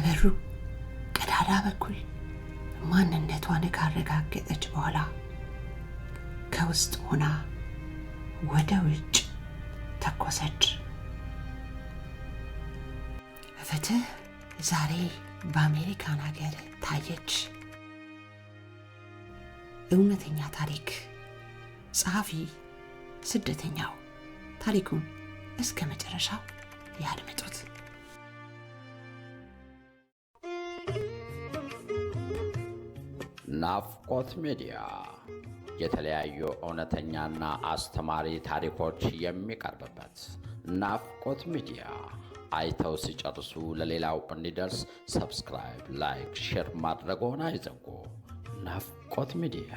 በበሩ ቀዳዳ በኩል ማንነቷን ካረጋገጠች በኋላ ከውስጥ ሆና ወደ ውጭ ተኮሰች። ፍትህ ዛሬ በአሜሪካን ሀገር ታየች። እውነተኛ ታሪክ። ጸሐፊ ስደተኛው። ታሪኩን እስከ መጨረሻው ያድምጡት። ናፍቆት ሚዲያ የተለያዩ እውነተኛና አስተማሪ ታሪኮች የሚቀርብበት ናፍቆት ሚዲያ። አይተው ሲጨርሱ ለሌላው እንዲደርስ ሰብስክራይብ፣ ላይክ፣ ሼር ማድረግዎን አይዘንጉ። ናፍቆት ሚዲያ።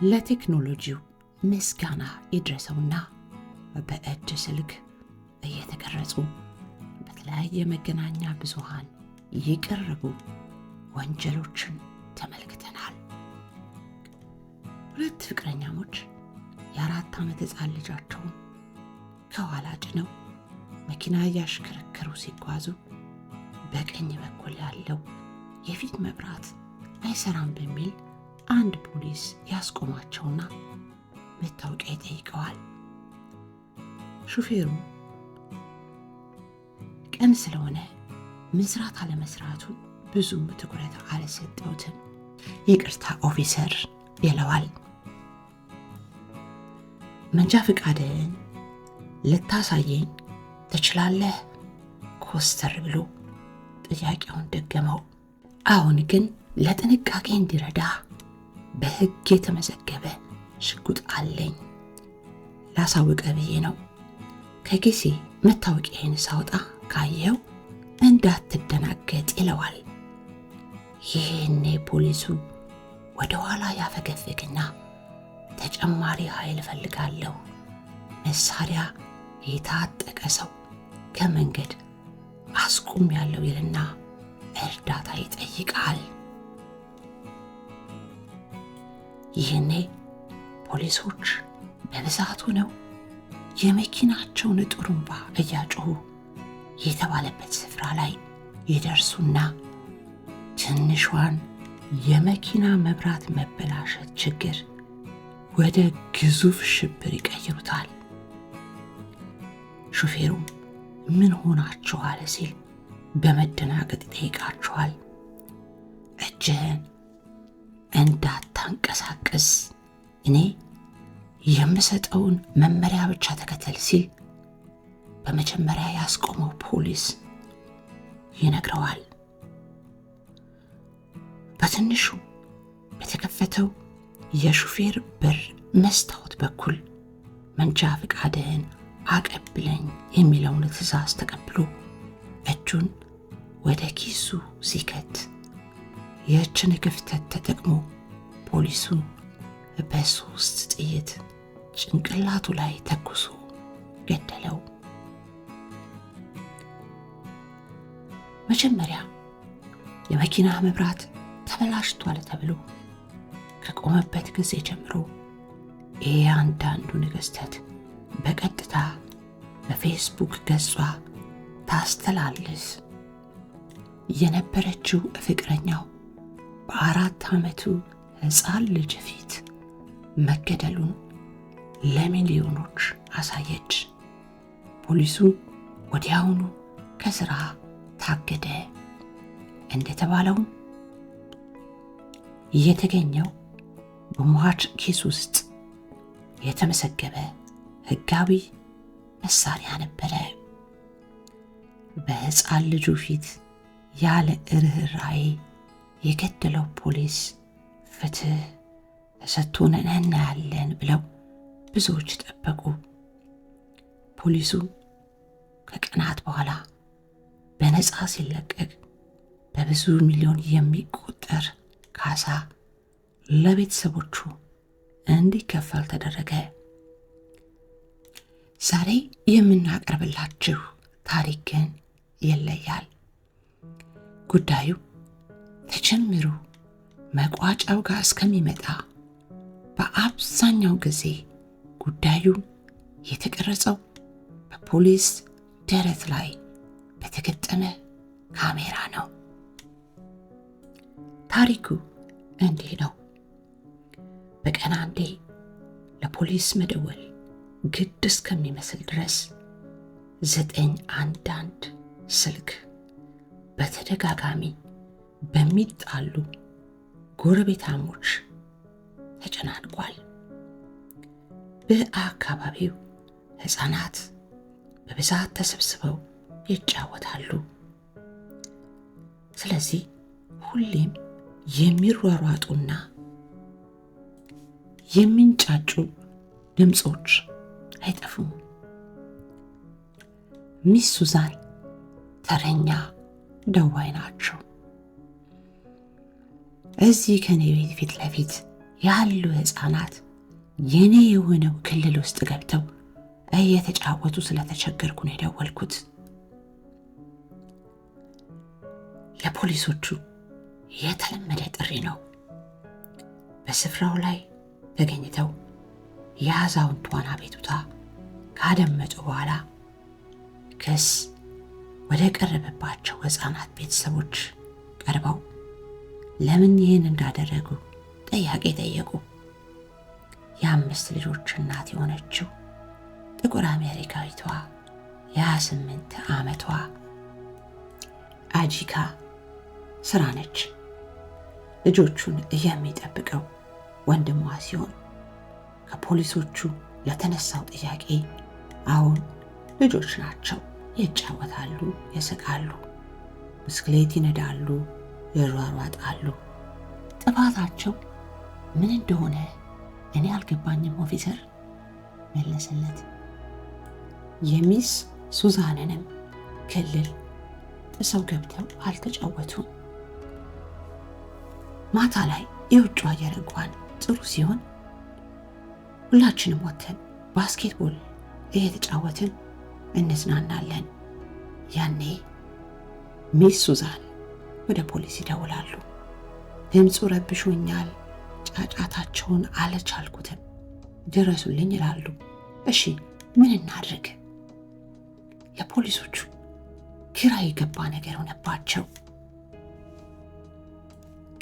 ለቴክኖሎጂው ምስጋና ይድረሰውና በእጅ ስልክ እየተቀረጹ በተለያየ መገናኛ ብዙሃን የቀረቡ ወንጀሎችን ተመልክተናል። ሁለት ፍቅረኛሞች የ4 ዓመት ሕፃን ልጃቸውን ከኋላ ጭነው መኪና እያሽከረከሩ ሲጓዙ በቀኝ በኩል ያለው የፊት መብራት አይሰራም በሚል አንድ ፖሊስ ያስቆማቸውና መታወቂያ ይጠይቀዋል። ሹፌሩ ቀን ስለሆነ መስራት አለመስራቱን ብዙም ትኩረት አልሰጠውትም። ይቅርታ ኦፊሰር ይለዋል። መንጃ ፈቃድን ልታሳየኝ ትችላለህ? ኮስተር ብሎ ጥያቄውን ደገመው። አሁን ግን ለጥንቃቄ እንዲረዳ በሕግ የተመዘገበ ሽጉጥ አለኝ፣ ላሳውቅ ብዬ ነው። ከኪሴ መታወቂያዬን ሳውጣ ካየው እንዳትደናገጥ ይለዋል። ይህኔ ፖሊሱ ወደ ኋላ ያፈገፍግና ተጨማሪ ኃይል እፈልጋለሁ፣ መሳሪያ የታጠቀ ሰው ከመንገድ አስቁም ያለው ይልና እርዳታ ይጠይቃል። ይህኔ ፖሊሶች በብዛት ሆነው የመኪናቸውን ጥሩምባ እያጮሁ የተባለበት ስፍራ ላይ ይደርሱና ትንሿን የመኪና መብራት መበላሸት ችግር ወደ ግዙፍ ሽብር ይቀይሩታል። ሹፌሩም ምን ሆናችኋል ሲል በመደናገጥ ይጠይቃቸዋል። እጅህን እንዳታንቀሳቀስ፣ እኔ የምሰጠውን መመሪያ ብቻ ተከተል ሲል በመጀመሪያ ያስቆመው ፖሊስ ይነግረዋል። በትንሹ በተከፈተው የሹፌር በር መስታወት በኩል መንጃ ፈቃድህን አቀብለኝ የሚለውን ትዕዛዝ ተቀብሎ እጁን ወደ ኪሱ ሲከት የእችን ክፍተት ተጠቅሞ ፖሊሱን በ3 ጥይት ጭንቅላቱ ላይ ተኩሶ ገደለው። መጀመሪያ የመኪና መብራት ተበላሽቷል ተብሎ ከቆመበት ጊዜ ጀምሮ እያንዳንዱ ክስተት በቀጥታ በፌስቡክ ገጿ ታስተላልፍ የነበረችው ፍቅረኛው በ4 ዓመቱ ሕፃን ልጅ ፊት መገደሉን ለሚሊዮኖች አሳየች። ፖሊሱ ወዲያውኑ ከስራ ታገደ። እንደተባለው የተገኘው በሟች ኪስ ውስጥ የተመዘገበ ሕጋዊ መሳሪያ ነበረ። በሕፃን ልጁ ፊት ያለ ርኅራኄ የገደለው ፖሊስ ፍትህ ተሰጥቶን እናያለን ብለው ብዙዎች ጠበቁ። ፖሊሱ ከቀናት በኋላ በነፃ ሲለቀቅ በብዙ ሚሊዮን የሚቆጠር ካሳ ለቤተሰቦቹ እንዲከፈል ተደረገ። ዛሬ የምናቀርብላችሁ ታሪክ ግን ይለያል። ጉዳዩ ተጀምሮ መቋጫው ጋር እስከሚመጣ በአብዛኛው ጊዜ ጉዳዩ የተቀረጸው በፖሊስ ደረት ላይ በተገጠመ ካሜራ ነው። ታሪኩ እንዲህ ነው። በቀን አንዴ ለፖሊስ መደወል ግድ እስከሚመስል ድረስ 911 ስልክ በተደጋጋሚ በሚጣሉ ጎረቤታሞች ተጨናንቋል። በአካባቢው ሕፃናት በብዛት ተሰብስበው ይጫወታሉ። ስለዚህ ሁሌም የሚሯሯጡና የሚንጫጩ ድምጾች አይጠፉም። ሚስ ሱዛን ተረኛ ደዋይ ናቸው። እዚህ ከኔ ቤት ፊት ለፊት ያሉ ሕፃናት የኔ የሆነው ክልል ውስጥ ገብተው እየተጫወቱ ስለተቸገርኩ ነው የደወልኩት። ለፖሊሶቹ የተለመደ ጥሪ ነው። በስፍራው ላይ ተገኝተው የአዛውንቷን አቤቱታ ካደመጡ በኋላ ክስ ወደ ቀረበባቸው ሕፃናት ቤተሰቦች ቀርበው ለምን ይህን እንዳደረጉ ጥያቄ ጠየቁ። የ5 ልጆች እናት የሆነችው ጥቁር አሜሪካዊቷ የ28 ዓመቷ አጂካ ስራ ነች። ልጆቹን የሚጠብቀው ወንድሟ ሲሆን ከፖሊሶቹ ለተነሳው ጥያቄ አሁን ልጆች ናቸው፣ ይጫወታሉ፣ ይስቃሉ፣ ብስክሌት ይነዳሉ፣ ይሯሯጣሉ። ጥፋታቸው ምን እንደሆነ እኔ አልገባኝም ኦፊሰር መለሰለት። የሚስ ሱዛንንም ክልል ጥሰው ገብተው አልተጫወቱም። ማታ ላይ የውጭ አየር እንኳን ጥሩ ሲሆን ሁላችንም ወጥተን ባስኬትቦል እየተጫወትን እንዝናናለን። ያኔ ሚስ ሱዛን ወደ ፖሊስ ይደውላሉ። ድምፁ ረብሾኛል፣ ጫጫታቸውን አልቻልኩትም፣ ድረሱልኝ ይላሉ። እሺ ምን እናድርግ? ለፖሊሶቹ ግራ የገባ ነገር ሆነባቸው።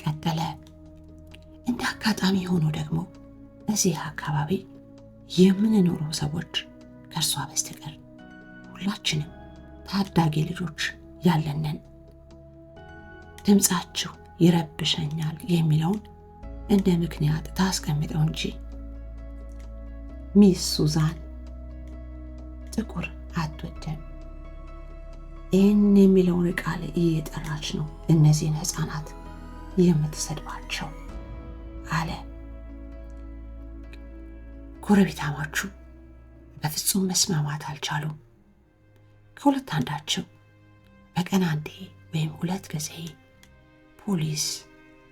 ቀጠለ። እንደ አጋጣሚ ሆኖ ደግሞ እዚህ አካባቢ የምንኖረው ሰዎች ከእርሷ በስተቀር ሁላችንም ታዳጊ ልጆች ያለንን። ድምፃችሁ ይረብሸኛል የሚለውን እንደ ምክንያት ታስቀምጠው እንጂ ሚስ ሱዛን ጥቁር አትወድም። ይህን የሚለውን ቃል እየጠራች ነው እነዚህን ሕፃናት የምትሰድባቸው አለ። ጎረቤታሞቹ በፍጹም መስማማት አልቻሉም። ከሁለት አንዳቸው በቀን አንዴ ወይም 2 ጊዜ ፖሊስ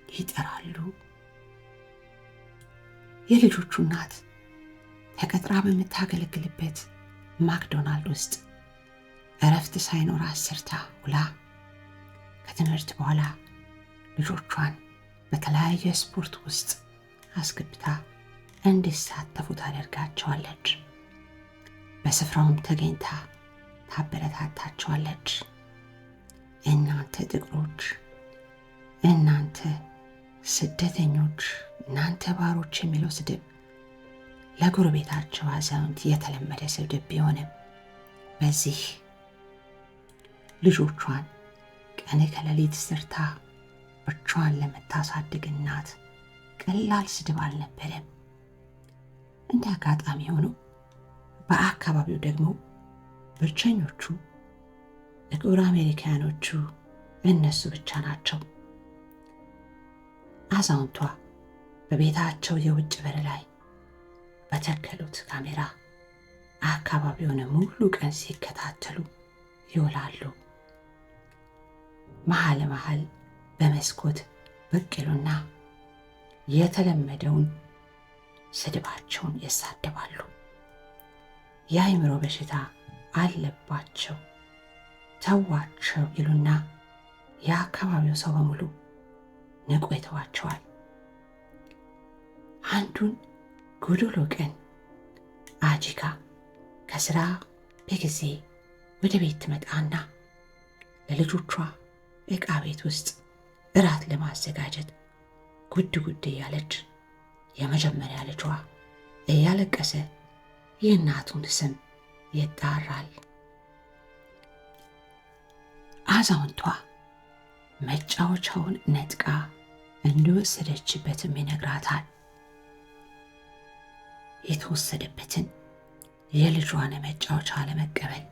ይጠራሉ። የልጆቹ እናት ተቀጥራ በምታገለግልበት ማክዶናልድ ውስጥ እረፍት ሳይኖር አሰርታ ውላ ከትምህርት በኋላ ልጆቿን በተለያየ ስፖርት ውስጥ አስገብታ እንዲሳተፉ ታደርጋቸዋለች። በስፍራውም ተገኝታ ታበረታታቸዋለች። እናንተ ጥቁሮች፣ እናንተ ስደተኞች፣ እናንተ ባሮች የሚለው ስድብ ለጎረቤታቸው አዛውንት የተለመደ ስድብ ቢሆንም በዚህ ልጆቿን ቀን ከሌሊት ሰርታ ብቻዋን ለምታሳድግ እናት ቀላል ስድብ አልነበረም። እንደ አጋጣሚ ሆኖ በአካባቢው ደግሞ ብቸኞቹ ጥቁር አሜሪካኖቹ እነሱ ብቻ ናቸው። አዛውንቷ በቤታቸው የውጭ በር ላይ በተከሉት ካሜራ አካባቢውን ሙሉ ቀን ሲከታተሉ ይውላሉ። መሃል መሃል በመስኮት ብቅ ይሉና የተለመደውን ስድባቸውን ይሳደባሉ። የአእምሮ በሽታ አለባቸው ተዋቸው ይሉና የአካባቢው ሰው በሙሉ ንቆ ይተዋቸዋል። አንዱን ጎዶሎ ቀን አጂካ ከስራ በጊዜ ወደ ቤት ትመጣና ለልጆቿ ዕቃ ቤት ውስጥ እራት ለማዘጋጀት ጉድ ጉድ እያለች የመጀመሪያ ልጇ እያለቀሰ የእናቱን ስም ይጣራል። አዛውንቷ መጫወቻውን ነጥቃ እንደወሰደችበትም ይነግራታል። የተወሰደበትን የልጇን መጫወቻ ለመቀበል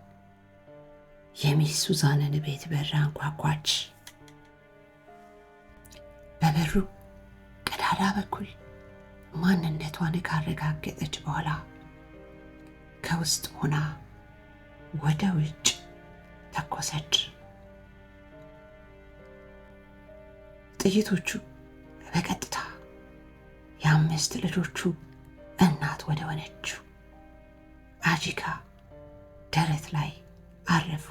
የሚስ ሱዛንን ቤት በር አንኳኳች። በበሩ ቀዳዳ በኩል ማንነቷን ካረጋገጠች በኋላ ከውስጥ ሆና ወደ ውጭ ተኮሰች። ጥይቶቹ በቀጥታ የአምስት ልጆቹ እናት ወደ ሆነችው አጂካ ደረት ላይ አረፉ።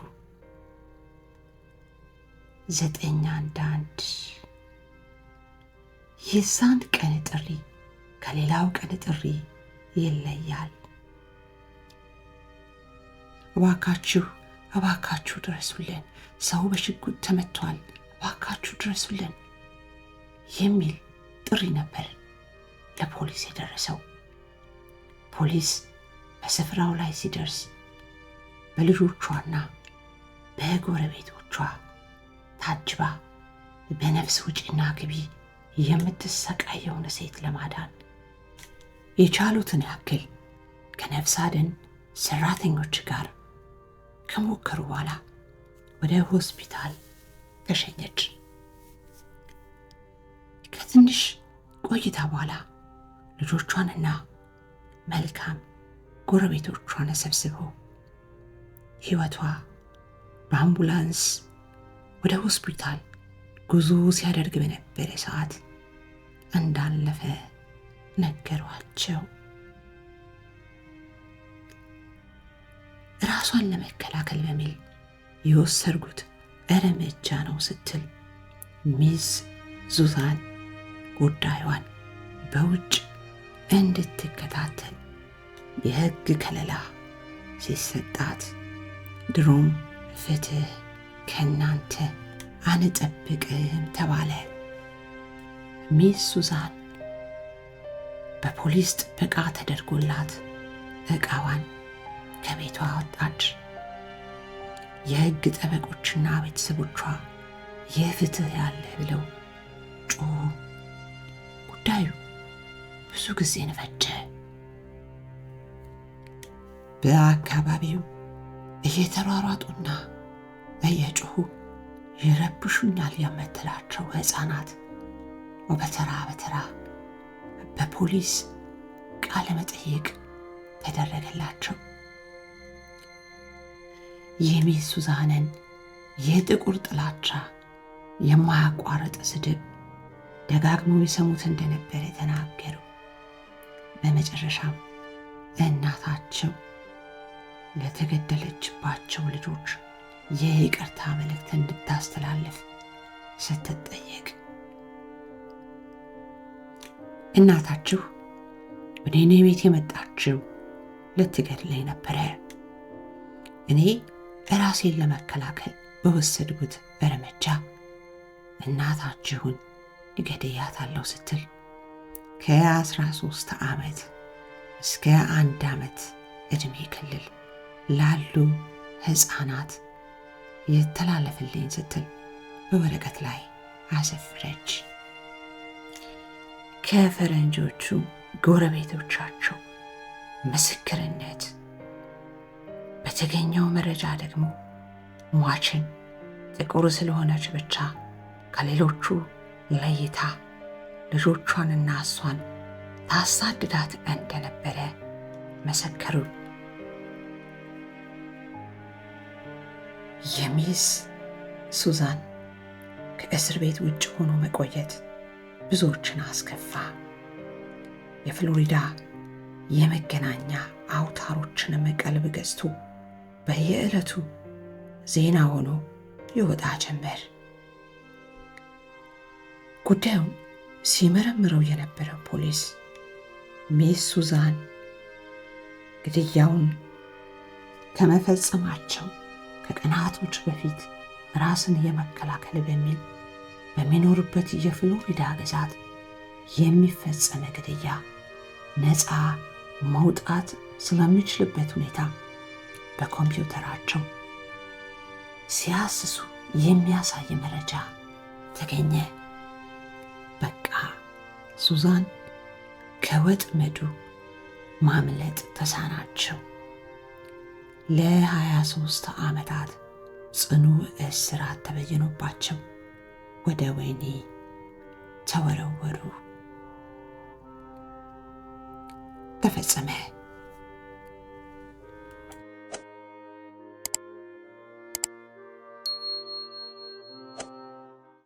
911 የዛን ቀን ጥሪ ከሌላው ቀን ጥሪ ይለያል። እባካችሁ ድረሱልን፣ ሰው በሽጉጥ ተመቷል፣ እባካችሁ ድረሱልን የሚል ጥሪ ነበር ለፖሊስ የደረሰው። ፖሊስ በስፍራው ላይ ሲደርስ በልጆቿና በጎረቤቶቿ ታጅባ በነፍስ ውጪና ግቢ የምትሰቃየውን ሴት ለማዳን የቻሉትን ያክል ከነፍስ አድን ሰራተኞች ጋር ከሞከሩ በኋላ ወደ ሆስፒታል ተሸኘች። ከትንሽ ቆይታ በኋላ ልጆቿንና መልካም ጎረቤቶቿን ሰብስበው ሕይወቷ በአምቡላንስ ወደ ሆስፒታል ጉዞ ሲያደርግ በነበረ ሰዓት እንዳለፈ ነገሯቸው። ራሷን ለመከላከል በሚል የወሰድኩት እርምጃ ነው ስትል ሚስ ሱዛን ጉዳዩን በውጭ እንድትከታተል የሕግ ከለላ ሲሰጣት ድሮም ፍትህ ከእናንተ አንጠብቅም ተባለ። ሚስ ሱዛን በፖሊስ ጥበቃ ተደርጎላት ዕቃዋን ከቤቷ ወጣች። የሕግ ጠበቆችና ቤተሰቦቿ የፍትህ ያለ ብለው ጮሁ። ጉዳዩ ብዙ ጊዜን ፈጀ። በአካባቢው እየተሯሯጡና እየጮሁ ይረብሹኛል የምትላቸው ሕፃናት በተራ በፖሊስ ቃለ መጠይቅ ተደረገላቸው። የሚስ ሱዛንን የጥቁር ጥላቻ የማያቋርጥ ስድብ ደጋግመው ይሰሙት እንደነበረ ተናገሩ። በመጨረሻም እናታቸው ለተገደለችባቸው ልጆች የይቅርታ መልእክት እንድታስተላልፍ ስትጠየቅ እናታችሁ ወደ እኔ ቤት የመጣችው ልትገድለኝ ነበረ፣ እኔ ራሴን ለመከላከል በወሰድኩት እርምጃ እናታችሁን ገድያታለሁ ስትል ከ13 ዓመት እስከ 1 ዓመት ዕድሜ ክልል ላሉ ሕፃናት ይተላለፍልኝ ስትል በወረቀት ላይ አሰፈረች። ከፈረንጆቹ ጎረቤቶቻቸው ምስክርነት በተገኘው መረጃ ደግሞ ሟችን ጥቁር ስለሆነች ብቻ ከሌሎቹ ለይታ ልጆቿንና እሷን ታሳድዳት እንደነበረ መሰከሩ። የሚስ ሱዛን ከእስር ቤት ውጭ ሆኖ መቆየት ብዙዎችን አስከፋ። የፍሎሪዳ የመገናኛ አውታሮችንም ቀልብ ገዝቶ በየዕለቱ ዜና ሆኖ ይወጣ ጀመር። ጉዳዩን ሲመረምረው የነበረው ፖሊስ ሚስ ሱዛን ግድያውን ከመፈጸማቸው ከቀናቶች በፊት ራስን የመከላከል በሚል በሚኖርበት የፍሎሪዳ ግዛት የሚፈጸም ግድያ ነፃ መውጣት ስለሚችልበት ሁኔታ በኮምፒውተራቸው ሲያስሱ የሚያሳይ መረጃ ተገኘ። በቃ ሱዛን ከወጥመዱ ማምለጥ ተሳናቸው። ለ23 ዓመታት ጽኑ እስራት ተበይኖባቸው ወደ ወህኒ ተወረወሩ። ተፈጸመ።